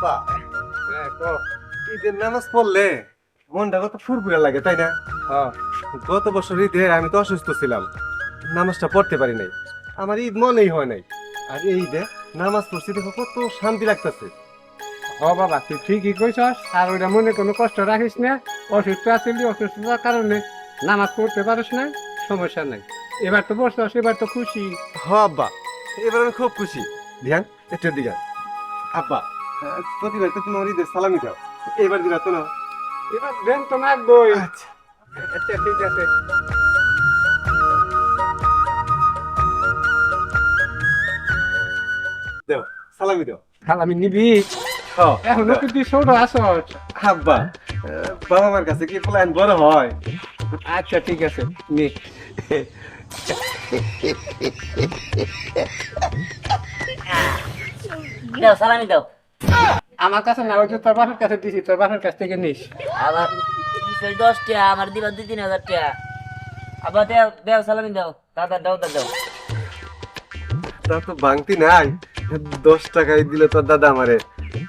আব্বা ঈদের নামাজ পড়লে মনটা কত ফুরফুরে লাগে তাই না? গত বছর ঈদে আমি তো অসুস্থ ছিলাম, নামাজটা পড়তে পারি নাই, আমার ঈদ মনেই হয় নাই। আর এই ঈদে নামাজ পড়ছি দেখো কত শান্তি লাগতেছে। ও বাবা তুই ঠিকই কইছস, আর ওইটা মনে কোনো কষ্ট রাখিস না। অসুস্থ আছিলি, অসুস্থতার কারণে নামাজ পড়তে পারিস না, সমস্যা নাই। এবার তো বসছস, এবার তো খুশি। হ আব্বা, এবার আমি খুব খুশি। ধ্যান একটু দিকে আব্বা, প্রতিবার তো তুমি ঈদের সালামি দাও, এইবার দিবা তো না? এবার দেন তো নাকবই। আচ্ছা আচ্ছা ঠিক আছে। দাও, সালামি দাও। সালামি নিবি? হ্যাঁ এখনো তো তুই ছোট আসস। আব্বা, বাবা মার কাছে কি প্ল্যান বড় হয়? আচ্ছা ঠিক আছে, নে। দাও সালামি দাও। আমার কাছে না, ওই যে তোর বাপের কাছে দিছি, তোর বাপের কাছ থেকে নিস। আবার 10 টাকা আমার দিবা 2-3 হাজার টাকা। আবার দাও দাও সালামি দাও। দাদা দাও দাও দাও। তা তো ভাঙতি নাই, 10 টাকাই দিলে তোর দাদা আমারে।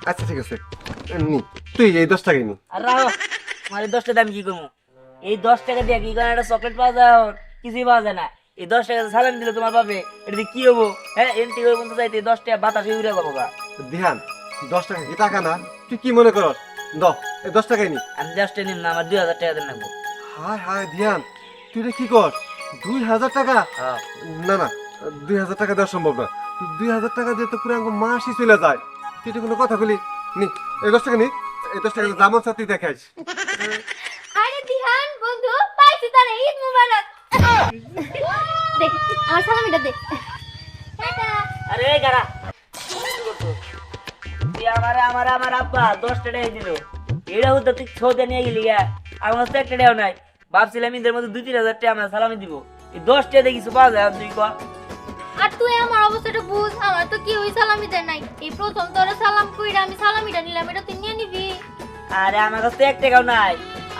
আচ্ছা ঠিক আছে, নি তুই এই 10 টাকাই নি। আর রাও, আমার 10 টাকা দাম কি করবো? এই 10 টাকা দিয়ে কি করে একটা চকলেট পাওয়া যায়? কিছুই পাওয়া যায় না। এই 10 টাকা সালামি দিলে তোমার পাবে, এটা দিয়ে কি হবো? হ্যাঁ এমটি করে বলতে চাইতে 10 টাকা বাতাসে উড়ে যাবো গা। ধ্যান, 10 টাকা কি টাকা না? তুই কি মনে করস? দাও এই 10 টাকাই নি। আমি 10 টাকা নিম না, আমার 2000 টাকা দেন লাগবো। হায় হায় ধ্যান, তুই রে কি কর? 2000 টাকা? হ্যাঁ না না, 2000 টাকা দেওয়া সম্ভব না। 2000 টাকা দিয়ে তো পুরো আমার মাসই চলে যায়। তুই তো কোনো কথা বলি নি, এই 10 টাকা নি। এই 10 টাকা দামন সাথে দেখাইস। আরে দিহান বন্ধু, পাইছি তারে, ঈদ মুবারক। দেখ আমার সালামিটা দে। টাটা। আরে গারা তুই আমার আব্বা 10 টাকা দিল। এটা হতো তুই ছোটে নিয়ে গেলি গা, আমার তো একটা টাকাও নাই। ভাবছিলাম ঈদের মধ্যে 2-3 হাজার টাকা আমার সালামি দিব, এই 10 টাকা দিয়ে কিছু পাওয়া যায়? তুই কর। আর তুই আমার অবস্থাটা বুঝ, আমার তো কি ওই সালামি দেয় নাই। এই প্রথম তোরা সালাম কইরা আমি সালামিটা নিলাম, এটা তুই নিয়ে নিবি। আরে আমার কাছে তো 1 টাকাও নাই।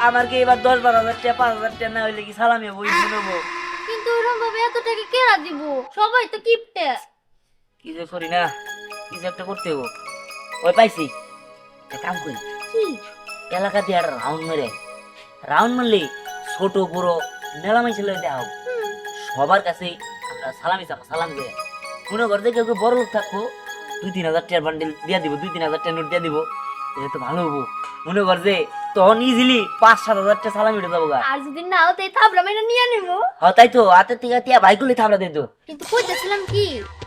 আমার কি এবার 10-12 হাজার টাকা 5 হাজার টাকা না হইলে কি সালামি বই নেবো? কিন্তু ওরকম ভাবে এত টাকা কেরা দিব? সবাই তো কিপটে। কি যে করি না, কিছু একটা করতে হবো। ওই পাইছি, একটা কাম করি। কি? এলাকা দিয়ে একটা রাউন্ড মারলে ছোট বড় মেলামাই ছিল দেওয়া হোক, সবার কাছে আমরা সালামি চাবো, সালাম দিয়ে। মনে কর যে কেউ কেউ বড় লোক থাকবো, 2-3 হাজার টাকার বান্ডেল দিয়ে দিব, 2-3 হাজার টাকার নোট দিয়ে দিব, এটা তো ভালো হবো। মনে কর যে তখন ইজিলি 5-7 হাজার টাকা সালামি উঠে যাবো গা। আর যদি নাও তাই থাবরা মেরে নিয়ে নিব। হ্যাঁ তাই তো, হাতে টিকা টিয়া ভাইগুলি থামড়া দিত। কিন্তু কইতেছিলাম কি,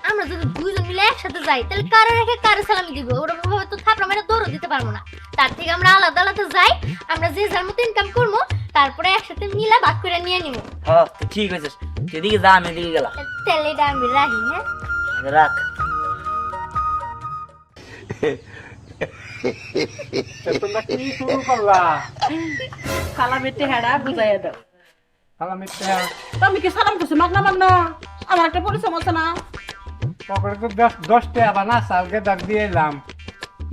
আমরা যদি দুইজন মিলে একসাথে যাই তাহলে কারে রেখে কারে সালামি দিব? ওরকম ভাবে তো থাপড়া মেরে দৌড়ও দিতে পারবো না। তার থেকে আমরা আলাদা আলাদা যাই, আমরা যে যার মতো ইনকাম করবো, তারপরে একসাথে মিলা ভাগ করে নিয়ে নিব। হ্যাঁ তুই ঠিক হয়েছিস, তুই এদিকে যা আমি এদিকে গেলাম। তাহলে এটা আমি রাখি। হ্যাঁ রাখ। তোমরা কি শুরু করলা? সালামের টেহারা বুঝাইয়া দাও। সালামি টেহা তুমি কি সালাম করছো? মাগনা মাগনা আমার একটা পরিশ্রম আছে না? পকেটে তো 10 টাকা বা না চাল গেদার দিয়ে এলাম।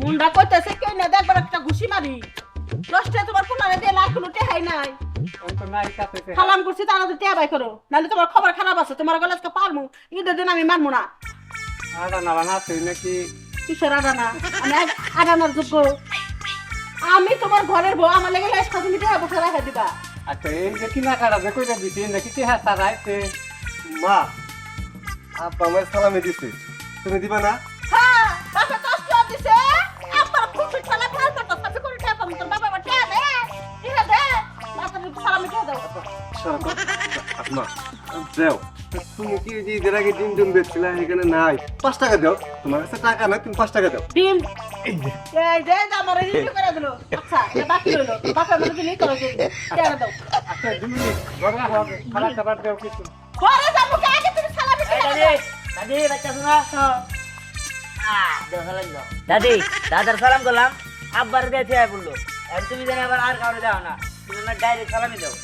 মুন্ডা কইতেছে কেউ না, দেখবার একটা ঘুষি মারি। 10 টাকা তোমার কোনারে দিয়ে লাখ কোনো টেহাই নাই। আমি তো নাই কাছে। সালাম করছি তারা তো টেহা বাই করো, নাহলে তোমার খবর খারাপ আছে। তোমার গলা আজকে পারমু, ঈদের দিন আমি মানবো না। আডা না বানা তুই নাকি? কিসের আডানা? আমি আডানার যোগ্য? আমি তোমার ঘরের বউ, আমার লেগে লাইস তুমি টেহা বসে রাখা দিবা। আচ্ছা এই যে কিনা কাটা যে কইরা দিছি নাকি টেহা সারাইছে? মা, আব্বা আমার সালামি দিছে, তুমি দিবা না? হ্যাঁ, বাপে 10 টাকা দিছে। আমার খুশি খেলা খেলা করতে সাথে করে টেহা পাবো। তোর বাবা আমার টেহা দে, টেহা দে। বাপে সালামি টেহা দাও। মা দেও, তুমি কি যে ঈদের আগে ডিম ডিম বেচছিলা, এখানে নাই। 5 টাকা দাও, তোমার কাছে টাকা নাই, তুমি 5 টাকা দাও। ডিম এই যে আমার রিভিউ করে দিল। আচ্ছা এটা বাকি হলো, বাপে আমাকে দিলেই করো যে টেহা দাও। আচ্ছা 2 মিনিট বড় হবে, খাবার খাবার দেও কিছু। ঘরে যাবো কে আগে তুমি সালামি এই টেহা দাদি, দাও। দাদি বাচ্চা শোনা। দাও সালাম দাও। দাদি, দাদার সালাম করলাম, আব্বার দিয়ে চেয়ে বললো। আর তুমি জানি আবার আর কাউরে দাও না, তুমি না ডাইরেক্ট সালামি দাও।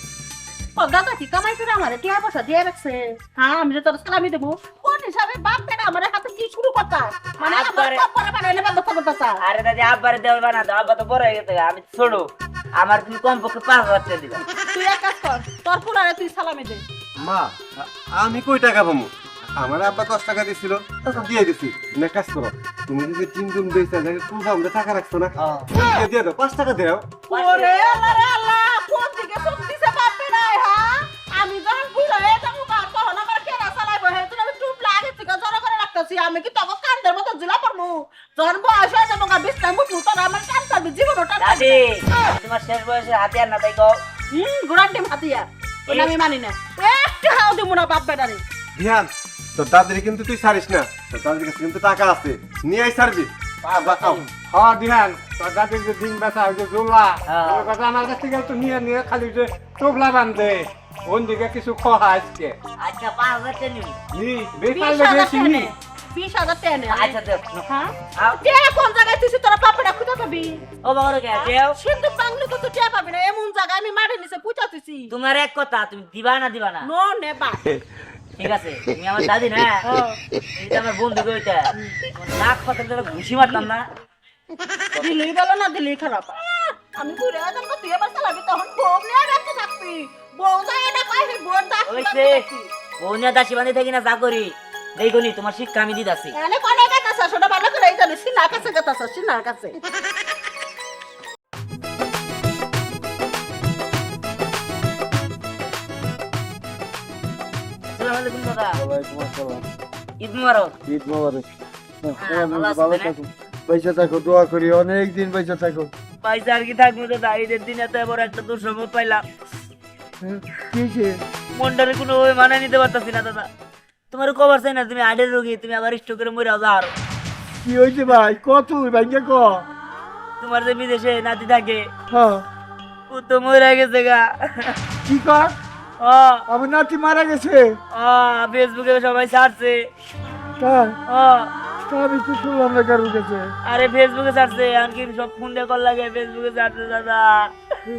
ও দাদা কি কামাই করে আমারে টিয়া পয়সা দিয়ে রাখছে? হ্যাঁ আমি যে তোর সালামি দেবো কোন হিসাবে? বাপ বেটা আমার হাতে কি শুরু করতা? মানে আমার আব্বারে- সব করে বানাইলে বন্ধ করতা। আরে দাদি আব্বারে দেওয়া না দাও, আব্বা তো বড় হয়ে গেছে, আমি ছোট। আমার তুমি কমপক্ষে 5 হাজার টাকা দিবা। তুই এক কাজ কর, তোর পুরারে তুই সালামি দে। মা, আমি কই টাকা পাবো? আমার আব্বা 10 টাকা দিছিল, তখন দিয়ে দিছি। না কাজ করো। তুমি যদি 3 জন বেচা যায় তুমি আমরা টাকা রাখছো না দিয়ে দাও 5 টাকা দাও ওরে আল্লাহ রে আল্লাহ কোন দিকে চোখ দিছে বাপে নাই হ্যাঁ আমি যখন বুঝা হয়ে যাবো কার তখন আমার কেনা চালাইবো হে তুমি চুপ লাগে থেকে জড়ো করে রাখতেছি আমি কি তখন কান্দের মতো জিলা পড়মু যখন বয়স হয়ে যাবো গা বিছনা মুটু তোর আমার কান পাবি জীবন ওটা দাদি তোমার শেষ বয়সে হাতিয়ার না তাই কও গুড়ান টিম হাতিয়া ওটা আমি মানি না একটু হাও দিব না বাপ বেটারে ধ্যান তোর দাদির কিন্তু তুই ছাড়িস না তোর দাদির কাছে কিন্তু টাকা আছে নিয়ে আই ছাড়বি বাঁচাও হ্যাঁ দিহান তোর দাদির যে দিন ব্যথা ওই যে জোলা হ্যাঁ। ওই কথা আমার কাছ থেকে তো নিয়ে নিয়ে খালি যে টোপলা বান্ধে ওন দিকে কিছু খোয়া আজকে আচ্ছা 5000 টাকা নিবি নি বেকালে বেশি নি 20,000 টাকা নে আচ্ছা দেখ হ্যাঁ টিয়া কোন জায়গায় তুই তোরা বাপেরা খুঁজে পাবি ও বাবার কে দেও সিন্ধু বাংলা তো টিয়া পাবি না এমন জায়গায় আমি মাঠে নিচে পুঁচাতেছি তোমার এক কথা তুমি দিবা না দিবা না নো নে বা ঠিক আছে তুমি আমার দাদি না এটা আমার বন্ধু কইতা নাক পাতা ধরে ঘুষি মারতাম না দিল্লি ভালো না দিল্লি খারাপ আমি ঘুরে আসাম তুই এবার চালাবি তখন বউ নিয়ে ব্যস্ত থাকবি বউ যায় না কয় বউ ডাক ওইছে বউনিয়া দাসী বান্ধি থাকি না যা করি দেখুনি তোমার শিক্ষা আমি দিতাছি এনে কোনে কাছে সেটা ভালো করে এই জানিস সিনার কাছে গেতাছ সিনার কাছে আসসালামু আলাইকুম দাদা ওয়ালাইকুম আসসালাম। ঈদ মুবারক ঈদ মোবারক। ভালো আছেন ভালো না? থাকো, পয়সা থাকো, দোয়া করি অনেক দিন পয়সা থাকো। পয়সা আর কি থাকবো দাদা ঈদের দিন এত বড় একটা দুঃসংবাদ পাইলাম কি হয়েছে? মনটারে কোনো মানে নিতে পারতাছি না দাদা তোমার খবর চাই না তুমি আডের রোগী তুমি আবার স্ট্রোক করে মরে যাও আর কি হয়েছে ভাই কত ভাইকে ক তোমার যে বিদেশে নাতি থাকে হ্যাঁ ও তো মরে গেছে গা কি কর ও আমার নাতি মারা গেছে ও ফেসবুকে সবাই ছাড়ছে তাই ও তা আমি তো শুনলাম না কারোর কাছে। আরে ফেসবুকে ছাড়ছে এমনকি সব ফোন দিয়ে কল লাগে ফেসবুকে ছাড়ছে দাদা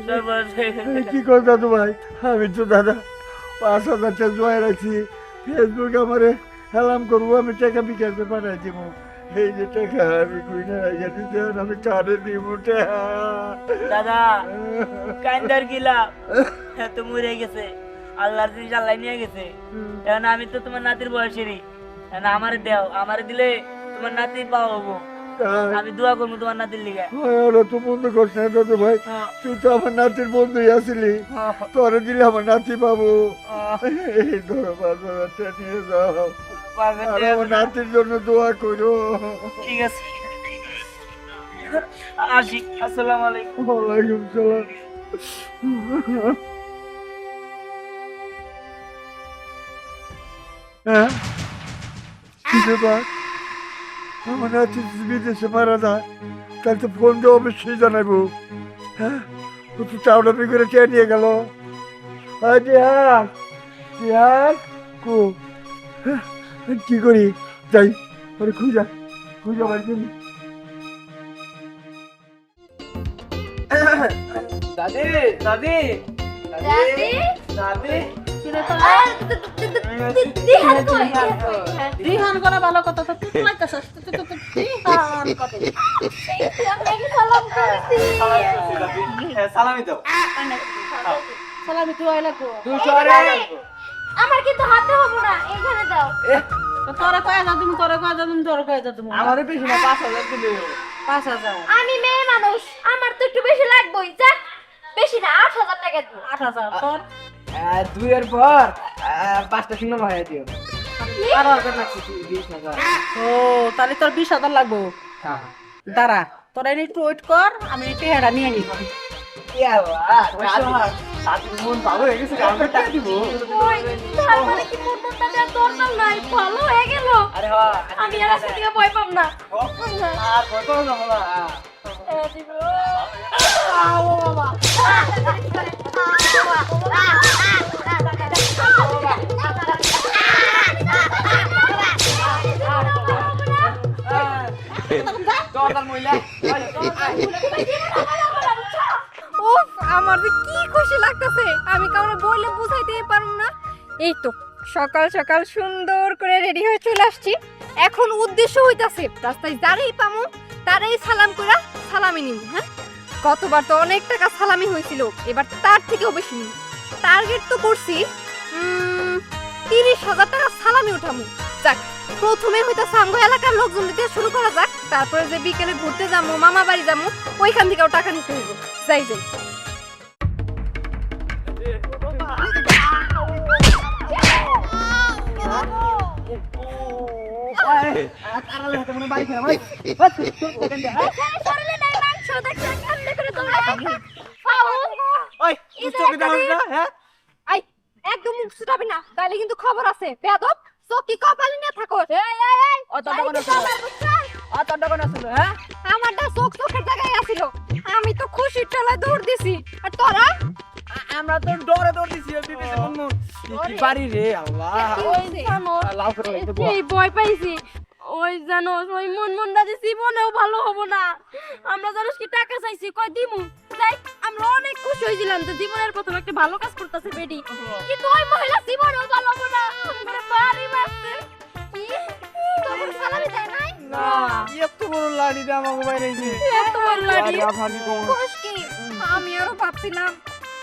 সর্বনাশ হয়ে গেছে। এই কি কর দাদু ভাই আমি তো দাদা 5,000 টাকা জয় রাখছি ফেসবুকে আমারে হেলাম করবো আমি টাকা বিকাশে পাঠাই দিব এই যে টাকা আমি কই না রেখে আমি কারে দিব টাকা দাদা কান্দার গিলা তো মরে গেছে আল্লাহর জিনিস আল্লাহ নিয়ে গেছে এখন আমি তো তোমার নাতির বয়সেরই এখন আমারে দেও আমারে দিলে তোমার নাতি পাওয়া হবো আমি দোয়া করবো তোমার নাতির লিগে ওরা তো বন্ধু করছ না দাদু ভাই হ্যাঁ। তুই তো আমার নাতির বন্ধুই আসিলি তোরে দিলে আমার নাতি পাবো এই ধরো 5,000 টাকা নিয়ে যাও আর আমার নাতির জন্য দোয়া করো। ঠিক আছে আসি আসসালামু আলাইকুম ওয়ালাইকুম সালাম। হ্যাঁ কি ব্যাপার আমার নাতি বিদেশে মারা যায় তাহলে তো ফোন দিয়ে অবশ্যই জানাবো। হ্যাঁ ও তো চাউডাপি করে চেয়ে নিয়ে গেল কো হ্যাঁ, কি করি যাই ওরে খুঁজা বাড়ি দাদি দাদি দাদি দাদি দিহান কই রিহান করা ভালো কথা তো তুই লাগতাছস রিহান কথা আপনাকে সালাম করেছি সালামি দাও সালামি তুই আইলা কো আমার কিন্তু হাতে হবো না এখানে দাও তোরা কয় যা তুমি তোরা কয় যা তুমি তোরা কয় যা তুমি আমারে বেশি না 5,000 দিলে 5,000 আমি মেয়ে মানুষ আমার তো একটু বেশি লাগবেই যাক বেশি না 8,000 টাকা দিও 8,000 তোর 2 এর পর 5টা শূন্য ভাই দিও আর আর লাগছে 20,000 ও তাহলে তোর 20,000 লাগবো হ্যাঁ দাঁড়া তোরা একটু ওয়েট কর আমি টেহারা নিয়ে নিব মন ভালো হয়ে গেছে আমি টাকা দিব ওই তার মানে কি মোর মনটা দেওয়ার দরকার নাই ভালো হয়ে গেল আরে হ্যাঁ আমি আর আজকে থেকে ভয় পাব না আর কত না বলা দিব উফ আমার যে কি খুশি লাগতেছে আমি কাউকে বললে বুঝাইতেই পারবো না। এই তো সকাল সকাল সুন্দর করে রেডি হয়ে চলে আসছি। এখন উদ্দেশ্য হইতাছে রাস্তায় যারেই পামু তারেই সালাম করা সালামি নিব। হ্যাঁ গতবার তো অনেক টাকা সালামি হয়েছিল, এবার তার থেকেও বেশি নিব। টার্গেট তো করছি 30,000 টাকা সালামি উঠামু। যাক প্রথমে হয়তো সামগো এলাকার লোকজন দিতে শুরু করা যাক, তারপরে যে বিকেলে ঘুরতে যাবো, মামা বাড়ি যাবো, ওইখান থেকেও টাকা নিতে হইব। যাই যাই। সরলে নাই মাংস দেখছ কেমনে করে তোমরা পাও ওই তুই চোখে দাও না হ্যাঁ আই একদম মুখ ছুটাবি না, তাহলে কিন্তু খবর আছে। বেয়াদব, চোখি কপালে নিয়ে থাকো। এই এই এই, ও তোর দোকানে ছিল ও তোর দোকানে ছিল হ্যাঁ আমারটা চোখ চোখের জায়গায় আছিল, আমি তো খুশির ঠেলায় দৌড় দিছি। আর তোরা আমরা তো ডরে ডরে দিছি বিদেশে বন্ধু কি বাড়ি রে আল্লাহ ওই জানো লাভ করে এই ভয় পাইছি, ওই জানো ওই মন মন দাদি জীবনেও ভালো হবো না। আমরা জানোস কি টাকা চাইছি, কই দিমু যাই। আমরা অনেক খুশি হইছিলাম যে জীবনের প্রথম একটা ভালো কাজ করতেছে বেডি, কিন্তু ওই মহিলা জীবনেও ভালো হবো না। আমরা বাড়ি মারছে কি তখন সালামি দেয় নাই না এত বড় লাড়ি দে আমাকে বাইরে যে এত বড় লাড়ি আফানি কোন খুশ কি। আমি আরো ভাবছিলাম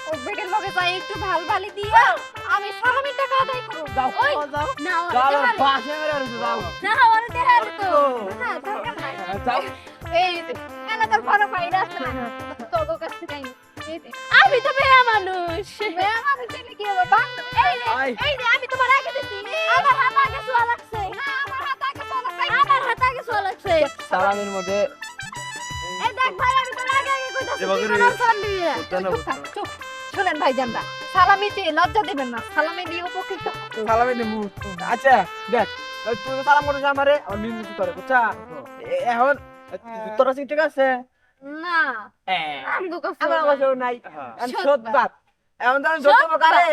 ও বেডের লগে যাই একটু ভাল ভালি দিয়া আমি সালামি টাকা আদায় করব। দাও ওই দাও না দাও ওরে পাশে মেরে আর দাও না ওরে দেখার তো না দরকার নাই। যাও এই যে এলাকার বড় ভাইরা আছে না, তোর কাছে যাই। আমি তো মেয়ে মানুষ, মেয়ে মানুষ হলে কি হবে বান্ধব। এই যে আমি তোমার আগে দিছি, আমার হাত আগে ছোঁয়া লাগছে। না আমার হাত আগে ছোঁয়া লাগছে, আমার হাত আগে ছোঁয়া লাগছে। সালামের মধ্যে এই দেখ ভাই আমি তোর আগে আগে কইতাছি, এবার তুই করে আমার সালাম দিবি না। কেন? চুপ থাক, চুপ। শুনেন ভাইজানরা, সালামি চেয়ে লজ্জা দিবেন না, সালামি দিয়ে উপকৃত হন। সালামে নেমু আচ্ছা দেখ তুই তো সালাম করিস আমারে আর মিল মিল করে বুঝছা এখন তোর কাছে ঠিক আছে না আমগো কাছে আমার না। কাছেও নাই আমি সৎ সৎ বাপ এখন তো আমি ধরতে পারে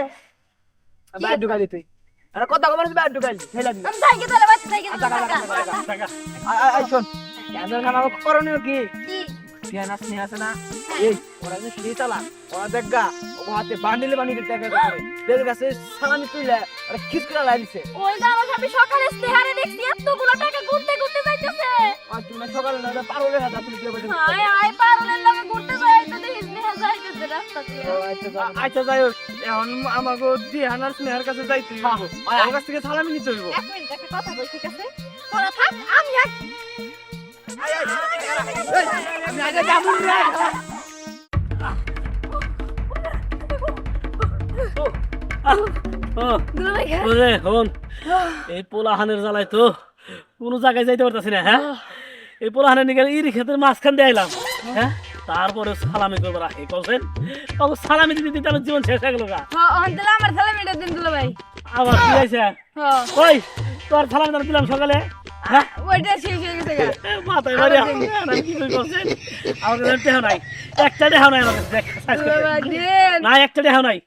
বাইরে ঢুকাই দিতে আরে কথা কবার বাইরে ঢুকাই ফেলে দিই আমি যাইগে তাহলে বাচ্চা যাইগে আই শোন ক্যান্সার খানা করণীয় কি কি ধ্যান আসনি আছে না এই ওরা যে সেই চালা ওরা দেখা ও হাতে বান্ডিলে বান্ডিলে টাকা করে বের কাছে সালামি তুইলে আরে খিস করে লাগিছে ওই জানো আমি সকালে স্টেহারে দেখছি এতগুলো টাকা গুনতে গুনতে যাইতেছে। আর তুমি সকালে না পারলে হাতে তুমি কি বলছো হায় হায় পারুলের লগে ঘুরতে যাই তো দেখিস নেহা যাইতেছে রাস্তা দিয়ে। আচ্ছা যাই হোক এখন আমাকে ধ্যান আর স্নেহার কাছে যাইতে হইব ওর কাছ থেকে সালামি নিতে হইব এক মিনিট একটা কথা বল, ঠিক আছে তোরা থাক আমি এক আমি আগে যাবো না ওরে হন এই পোলাহানের জ্বালায় তো কোনো জায়গায় যাইতে পারতাছি না। হ্যাঁ এই পোলাহানের নিকে ইরি ক্ষেতের মাঝখান দিয়ে আইলাম। হ্যাঁ তারপরে সালামি করবো রাখি বলছেন সালামি দিতে দিতে আমার জীবন শেষ হয়ে গেল গা। দিলাম আমার সালামিটা দিন দিল ভাই। আবার কি হয়েছে ওই তোর সালামি দাম দিলাম সকালে। হ্যাঁ ওইটা শেষ হয়ে গেছে গা। মাথায় বাড়ি কি করছেন আমার কাছে টেহা নাই, একটা টেহা নাই আমার কাছে। দেখ size করে। দেন না একটা টেহা নাই।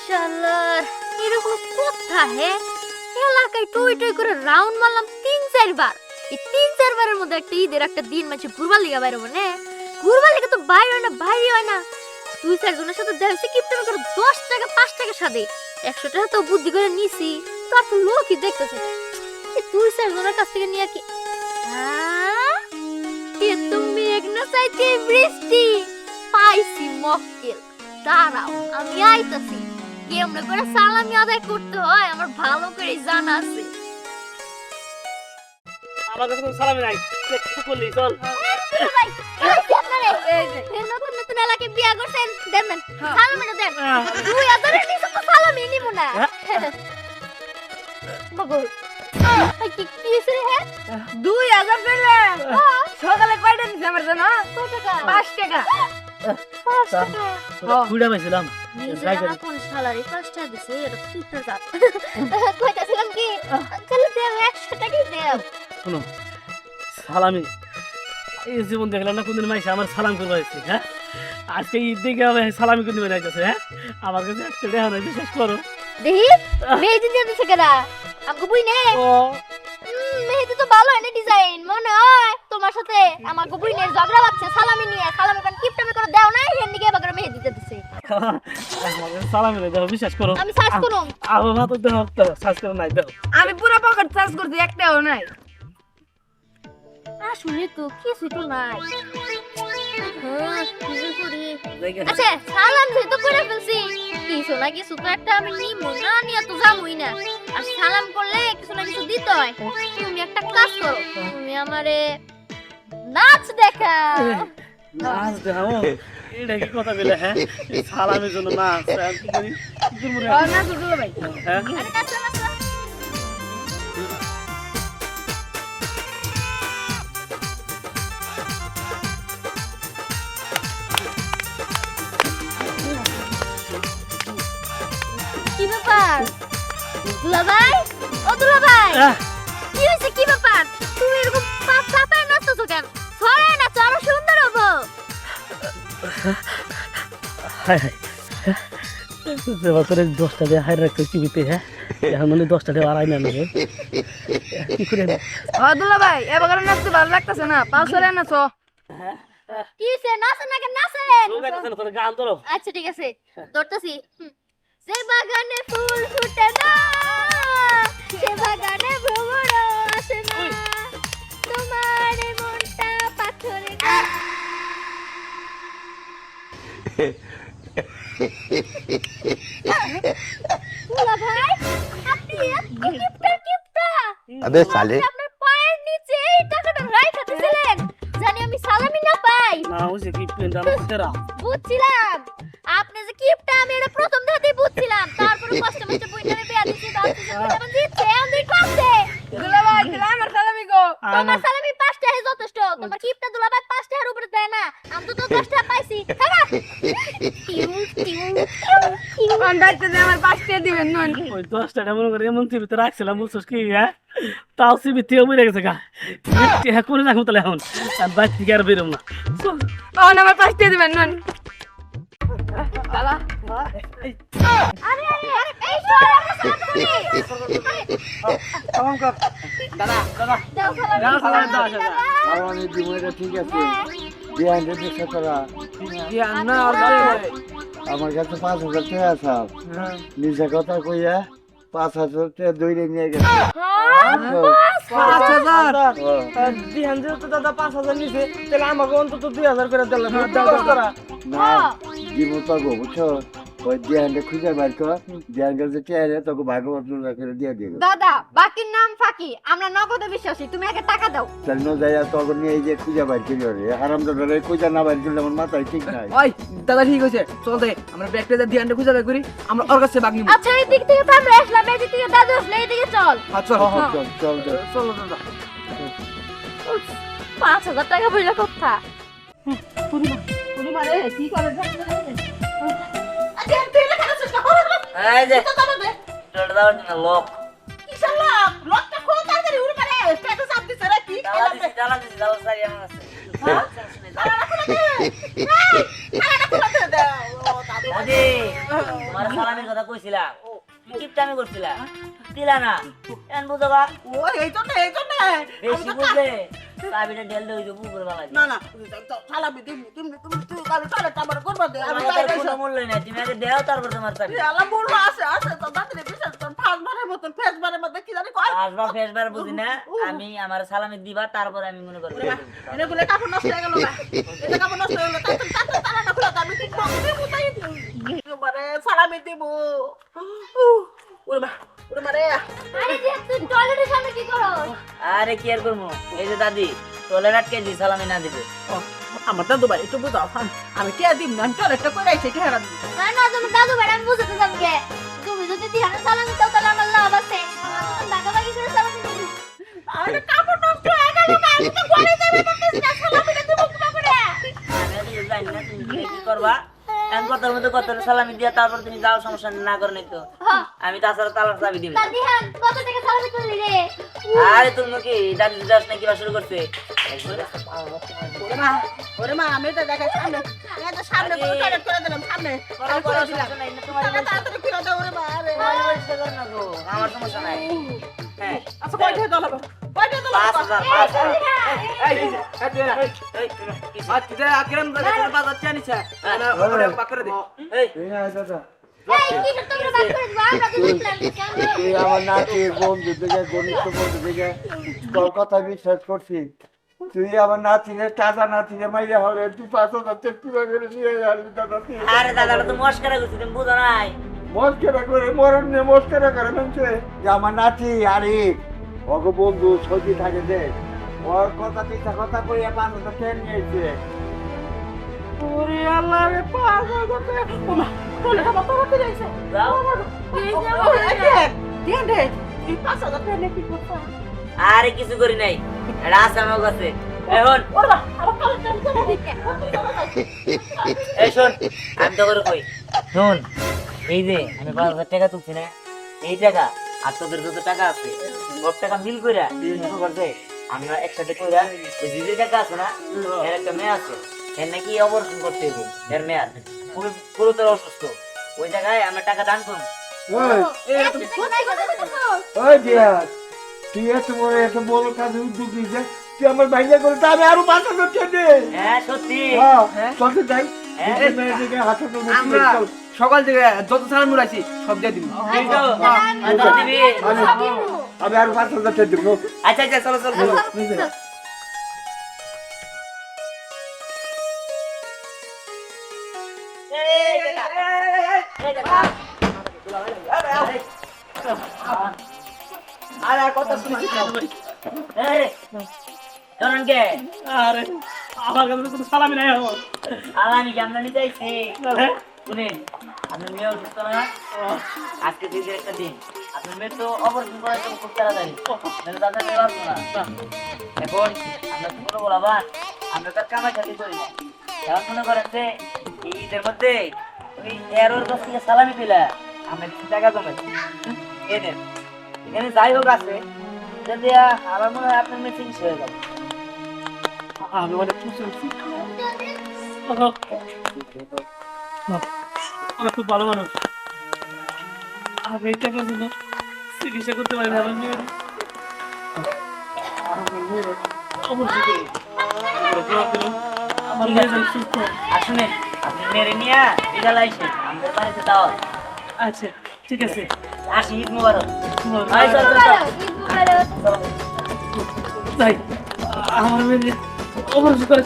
শালার এরকম কথা হে এলাকায় টই টই করে রাউন্ড মারলাম 3-4 বার। এই 3-4 বারের মধ্যে একটা ঈদের একটা দিন মাঝে ঘুরবার লিগা বাইরে হবে না, ঘুরবার লিগা তো বাইরে হয় না, বাইরে হয় না। 2-4 জনের সাথে দেখা হচ্ছে কিপটামি করে 10 টাকা 5 টাকা সাদে 100 টাকা তো বুদ্ধি করে নিছি, তার তো লোকই দেখতেছে। এই 2-4 জনের কাছ থেকে নিয়ে কি এ তুমি এক না চাইতে বৃষ্টি পাইছি মক্কেল। দাঁড়াও আমি আইতাছি, কেমনে করে সালামি আদায় করতে হয় আমার ভালো করে জানা আছে। আমার কাছে কোনো সালামি নাই। কি করলি চল। ভাই, এই যে আপনারে, এই নতুন নতুন এলাকায় বিয়া করছেন, দেন দেন, সালামিটা দেন। 2000 এর নিচে তো সালামি নিব না। বাবু, কি কি হইছে রে? 2000 পেলে সকালে কয়টা দিছে আমার জানো? কত টাকা? 5 টাকা। 5 টাকা। কুড়া পাইছিলাম। নিজের কোন সালারি 5 টাকা দিছে, এটা কিটা জাত। কইতাছিলাম কি, তাহলে দেন 100 টাকাই দেন। শুনো সালামি এই জীবন দেখলাম না কোনদিন মাইসে আমার সালাম করবো হয়েছে। হ্যাঁ আজকে ঈদ দিকে আমি সালামি কোনদিন বানাইতেছে। হ্যাঁ আমার কাছে একটা রেহা নাই, বিশ্বাস করো। দেখি মেহেদি দিয়ে দিছে কেডা? আমগো বুই নে। ও মেহেদি তো ভালো এনে ডিজাইন, মনে হয় তোমার সাথে আমার বুই নে ঝগড়া লাগছে সালামি নিয়ে। সালামি কোন কিপটামি করে দাও না, হেন দিকে বাগরে মেহেদি দিয়ে দিছে। আমার কাছে সালামি নাই, দেখো বিশ্বাস করো। আমি সার্চ করুম। আমার মাথা দেখো সার্চ করে নাই দেখো। আমি পুরো পকেট সার্চ করছি, একটাও নাই। আসলে তো কিছু তো নাই। কিছু করি। আচ্ছা সালাম যেহেতু করে ফেলছি, কিছু না কিছু তো একটা আমি নিমু না, নিয়ে তো যামুই না। আর সালাম করলে কিছু না কিছু দিতে হয়। তুমি একটা কাজ করো, তুমি আমারে নাচ দেখাও। নাচ দেখাও? এটা কি কথা বলে? হ্যাঁ, এই সালামের জন্য নাচ? আমি কি করি? কি করবো রে? নাচো দুলা ভাই। হ্যাঁ? আরে নাচো নাচো। কি ব্যাপার দুলাভাই? ও দুলাভাই, আহ, কি হয়েছে? কি ব্যাপার? তুমি এরকম পা চাপায় নাচতেছো কেন? সরে নাচো, আরো সুন্দর হবো। হায় হায়। যে বছরে 10টা দিয়ে হাই রাখতে টিভিতে, হ্যাঁ, এখন মানে 10টা দিয়ে আর আইনা নেবে। কি করে আমি? দুলা ভাই এবার নাচতে ভালো লাগতেছে না, পাও সরে নাচো। কি হয়েছে? নাচেন না কেন? নাচেন। লোক আইতাছে না, তোর গান ধরো। আচ্ছা ঠিক আছে, ধরতেছি। যে বাগানে ফুল ফুটে না, সে বাগানে ভ্রমণ আসে না, তোমার এই মনটা পাথরে না। দুলা ভাই, আপনি এত কিপটা। আবে সালে আপনি আপনার পায়ের নিচে এই টাকাটা রাইখা দিছিলেন, জানি আমি সালামি না পাই। না হইছে কি পেন্ডা আমার তেরা। বুঝছিলাম আপনি যে কিপটা, আমি এটা প্রথম ধাতেই বুঝছিলাম। তারপরে কষ্ট মষ্ট বইটা আমি বেয়া দিছি, এখন দিচ্ছে আমি কাছে। দুলা ভাই তাহলে আমার সালামি গো। তোমার সালামি 5 টাকায় যথেষ্ট, তোমার কিপটা দুলাভাই 5 টাকার উপরে দেয় না। আমি তো 10 টাকা পাইছি। খাবা কন্ডাক্টর আমার 5 টাকা দিবেন নন। ওই 10টা মনে করে এমন টিভিতে রাখছিলাম, বুঝছিস কি? হ্যাঁ, তাও টিভি থেকে মরে গেছে গা। হ্যাঁ, করে রাখবো তাহলে এখন। আমি বাইরে থেকে আর বেরোম না। চল। আমার 5 টাকা দিবেন নন। আরে আরে আরে, এই সর, আমরা সালাম করি। সালাম কর। দাদা দাদা দাও সালাম। দাও সালাম, দাও সালাম। আমার জীবনটা ঠিক আছে বিয়ান রেডি করা না আমার কাছে 5,000 টাকা আছে নিজে কথা কইয়া 5,000 টাকা দইরে নিয়ে গেছে বিহান যেহেতু দাদা 5,000 নিছে, তাহলে আমাকে অন্তত 2,000 করে দিলাম। না জীবন পাবো বুঝছো ওই বিয়ানটা খুঁজে বাইর কর বিয়ান কাছে চেয়ারে তোকে ভাগবত করে দিয়ে দিবে দাদা বাকির নাম ফাঁকি, আমরা নগদে বিশ্বাসী, তুমি আগে টাকা দাও। তাহলে ন যাইয়া তখন নিয়ে এই যে খুঁজে বাইর করে রে হারাম দাদা খুঁজে না বাইর করলে আমার মাথায় ঠিক নাই ওই দাদা ঠিক আছে, চল দে আমরা ব্যাগটা দিয়ে খুঁজে বের করি, আমরা ওর কাছে বাগ নিব। আচ্ছা, এই দিক থেকে তো আমরা আসলাম, এই দিক থেকে দাদু আসলে এই দিকে চল। আচ্ছা চল চল চল চলো দাদা। 5,000 টাকা বইলা কথা। এই যে টোটা দাও না লোক। জ্বালা দিছি দাও সারি আমার কাছে। দাদি, তোমার সালামের কথা কইছিলাম, কিপটামি করছিলা, দিলা না। এন বুঝো গা, বেশি বুঝলে চাবিটা ঢেল দে, ওই যে পুকুরে বালা দিই। আমাদের কোনো মূল্য নাই, তুমি আগে দেও, তারপর তোমার চাবি। আসবার ফেসবার বুঝি না, আমি আমার সালামি দিবা, তারপর আমি মনে করবো সালামি দিব আরে যে তুই টয়লেটের সামনে কি করো? আরে কি আর করবো, এই যে দাদি তোলে আটকে দি সালামি না দিবে। আমার দাদু ভাই একটু বুঝাও, আমি টিয়া দিব না, আমি টয়লেটটা করে আইছি টিয়া দিব। না না, তুমি দাদু ভাই, আমি বুঝতে যাবো কে? তুমি যদি দিহানে সালামি দাও তাহলে আমার লাভ আছে। আমার ভাগাভাগি করে সালামি দিবি। আরে কাপড় নষ্ট হয়ে গেল না, আমি তো ঘরে যাবে বলতেছি না, সালামিটা দিব কিবা করে? আমি তো জানি না তুমি কি করবা, এখন কথার মধ্যে কথা সালামি দিয়া তারপর তুমি যাও, সমস্যা না করে নাই তো। হ্যাঁ, আমি তাছাড়া তালার চাবি দিবি তা দিহান কত টাকা সালামি করলি রে? আরে তুমি কি দাদি যাস না কিবা শুরু করছে? ওরে মা আমি তো দেখাই সামনে, আমি তো সামনে করে টয়লেট করে দিলাম সামনে। আমি করে দিলাম, তাড়াতাড়ি করে দাও ওরে মা। আরে আমার সমস্যা নাই। হ্যাঁ, আচ্ছা কয়টা দল হবে? কয়টা দল হবে? 5,000 এই এই না দাদা এই কি তোমরা বাদ করে দিবা, আমরা তো বুঝলাম কেন? তুই আমার নাতির বন্ধু থেকে ঘনিষ্ঠ বন্ধু থেকে তোর কথা বিশ্বাস করছি তুই আমার নাতিরে টাকা নাতিরে মাইয়া হলে তুই 5,000 টাকা কিভাবে করে নিয়ে আসবি দাদা তুই আরে দাদা তো মস্কারা করছি, তুমি বুঝো নাই? মস্কেরা করে মরণ নিয়ে মস্কেরা করে মানছে যে আমার নাতি আরিফ ওকে বন্ধু সজি থাকে যে ওর কথা পিছা কথা কইয়া 5,000 টাকা নিয়েছে। ওরে আল্লাহ রে 5,000 টাকা ওমা তোলে খাবার করতে যাইছে যাও। দেন রে এই 5,000 টাকা নিয়ে কি করছ আরে কিছু করি নাই, এটা আছে আমার কাছে। এখন ওরে আমার কালে টান দেবো এই শোন, আমি তো করে কই শোন, এই যে আমি 5,000 টাকা তুলছি না, এই টাকা আর তোদের যত টাকা আছে সব টাকা মিল কইরা কি করছে আমরা একসাথে কইরা ওই যে টাকা আছে না, এর একটা মেয়ে আছে, এর নাকি অপারেশন করতে হবে, এর মেয়ার খুবই গুরুতর অসুস্থ, ওই জায়গায় আমরা টাকা দান করবো। ওই দিয়া তুই এত বড় কাজে উদ্যোগ নিয়েছে, তুই আমার ভাইয়া করে তা আমি আরো 5,000 টাকা দে। হ্যাঁ সত্যি। হ্যাঁ চলতে যাই হ্যাঁ। এই মেয়ের দিকে হাতে তো আমরা সকাল থেকে যত সালাম উড়াইছি সব দিয়ে দিবি। এই তো, আচ্ছা, দিবি। আমি আরো 5,000 টাকা দেবো। আচ্ছা আচ্ছা চলো চলো চলো। আর আর কথা শুনছি না। এই, ধরুন কে? আরে আমার কাছে তো কোনো সালামি নাই এখন। আলামি কি আমরা নিতে আইছি? তাহলে শুনেন, আপনার মেয়ে অসুস্থ না? আজকে দিদি একটা দিন। আপনার মেয়ে তো অপারেশন করার জন্য খুব তাড়াতাড়ি। নাহলে তো আপনার মেয়ে বাঁচবে না। এখন আমরা তো কোনো বলাবান, আমরা তার কামাই খাতি করি না। এখন মনে করেন যে এই ঈদের মধ্যে ওই এরোর কাছ থেকে সালামি পেলা আমরা কিছু টাকা জমাই এই দেন। এখানে যাই হোক আছে, যদি আমার মনে হয় আপনার মেয়ে চিকিৎসা হয়ে যাবে। আমি অনেক খুশি হচ্ছি। আমরা খুব ভালো মানুষ। আমি এই টাকার জন্য চিকিৎসা করতে পারি না আমার মেয়ের। অবশ্যই করি। আমার মেয়ে যেন সুস্থ হয়। আর শুনেন, আপনি মেরে নিয়ে বিকাল আইসেন আমাদের বাড়িতে দাওয়াত। আচ্ছা ঠিক আছে। আসি, ঈদ মুবারক। তোমার- আয়, চল, চল, চল। তাই আমার মেয়ে অবশ্যই করে